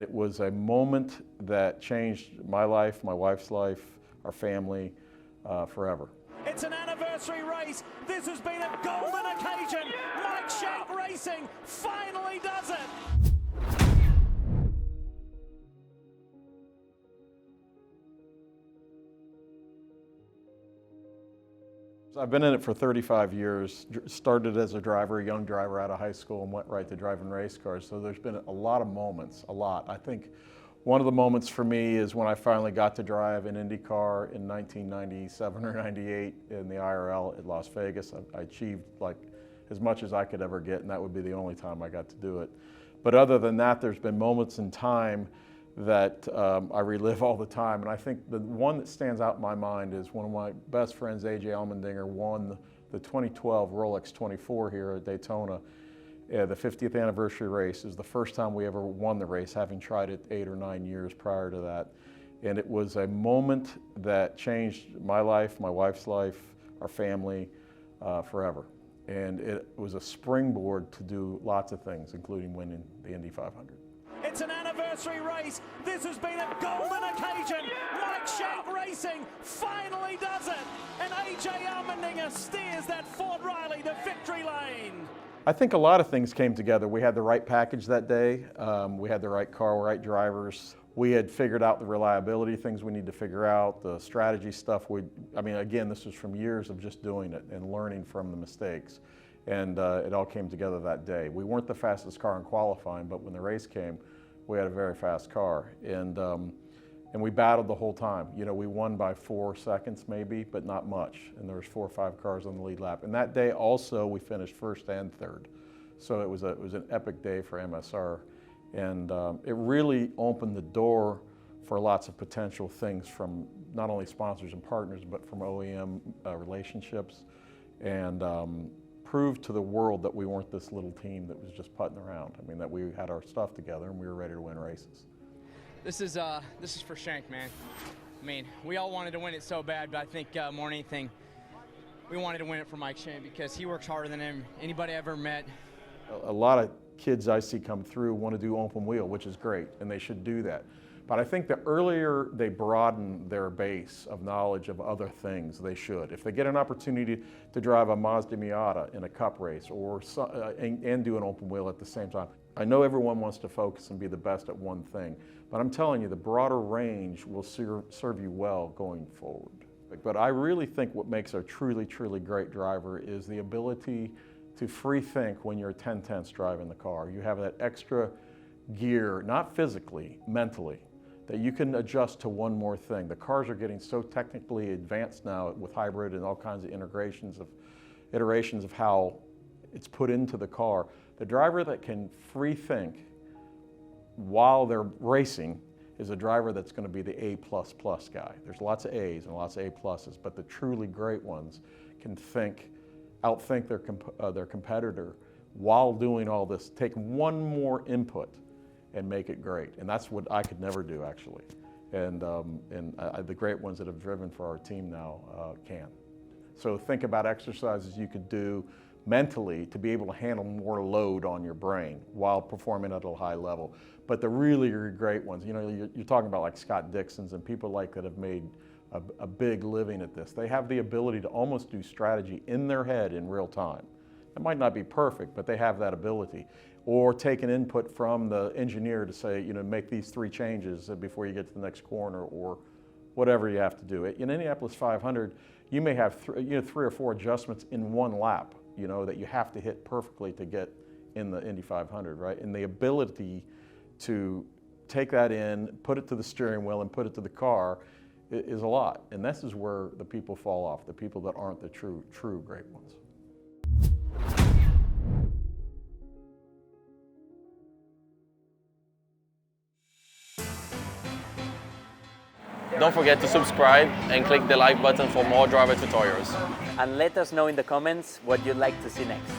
It was a moment that changed my life, my wife's life, our family, forever. It's an anniversary race. This has been a golden occasion. Mike Shank Racing finally does it. I've been in it for 35 years, started as a driver, a young driver out of high school, and went right to driving race cars. So there's been a lot of moments, a lot. I think one of the moments for me is when I finally got to drive an Indy car in 1997 or 98 in the IRL at Las Vegas. I achieved like as much as I could ever get, and that would be the only time I got to do it. But other than that, there's been moments in time that I relive all the time. And I think the one that stands out in my mind is one of my best friends, A.J. Allmendinger, won the 2012 Rolex 24 here at Daytona. The 50th anniversary race is the first time we ever won the race, having tried it 8 or 9 years prior to that. And it was a moment that changed my life, my wife's life, our family, forever. And it was a springboard to do lots of things, including winning the Indy 500. It's an anniversary race. This has been a golden occasion. Mike Shank Racing finally does it. And A.J. Allmendinger steers that Ford Riley to victory lane. I think a lot of things came together. We had the right package that day. We had the right car, right drivers. We had figured out the reliability things we need to figure out, the strategy stuff. I mean, again, this was from years of just doing it and learning from the mistakes. And it all came together that day. We weren't the fastest car in qualifying, but when the race came, we had a very fast car. And we battled the whole time. You know, we won by 4 seconds maybe, but not much. And there was 4 or 5 cars on the lead lap. And that day also, we finished first and third. So it was an epic day for MSR. And it really opened the door for lots of potential things from not only sponsors and partners, but from OEM relationships. And proved to the world that we weren't this little team that was just putting around. I mean, that we had our stuff together and we were ready to win races. This is for Shank, man. I mean, we all wanted to win it so bad, but I think more than anything, we wanted to win it for Mike Shank because he works harder than anybody I ever met. A lot of kids I see come through want to do open wheel, which is great, and they should do that. But I think the earlier they broaden their base of knowledge of other things, they should. If they get an opportunity to drive a Mazda Miata in a cup race or and do an open wheel at the same time, I know everyone wants to focus and be the best at one thing, but I'm telling you, the broader range will serve you well going forward. But I really think what makes a truly, truly great driver is the ability to free think when you're 10/10ths driving the car. You have that extra gear, not physically, mentally, that you can adjust to one more thing. The cars are getting so technically advanced now with hybrid and all kinds of iterations of how it's put into the car. The driver that can free think while they're racing is a driver that's going to be the A++ guy. There's lots of A's and lots of A++, but the truly great ones can outthink their competitor while doing all this, take one more input and make it great. And that's what I could never do, actually. And the great ones that have driven for our team now can. So think about exercises you could do mentally to be able to handle more load on your brain while performing at a high level. But the really great ones, you know, you're talking about like Scott Dixon's and people like that have made a big living at this. They have the ability to almost do strategy in their head in real time. It might not be perfect, but they have that ability. Or take an input from the engineer to say, you know, make these 3 changes before you get to the next corner, or whatever you have to do. In Indianapolis 500, you may have 3 or 4 adjustments in one lap, you know, that you have to hit perfectly to get in the Indy 500, right? And the ability to take that in, put it to the steering wheel and put it to the car is a lot. And this is where the people fall off, the people that aren't the true great ones. Don't forget to subscribe and click the like button for more driver tutorials. And let us know in the comments what you'd like to see next.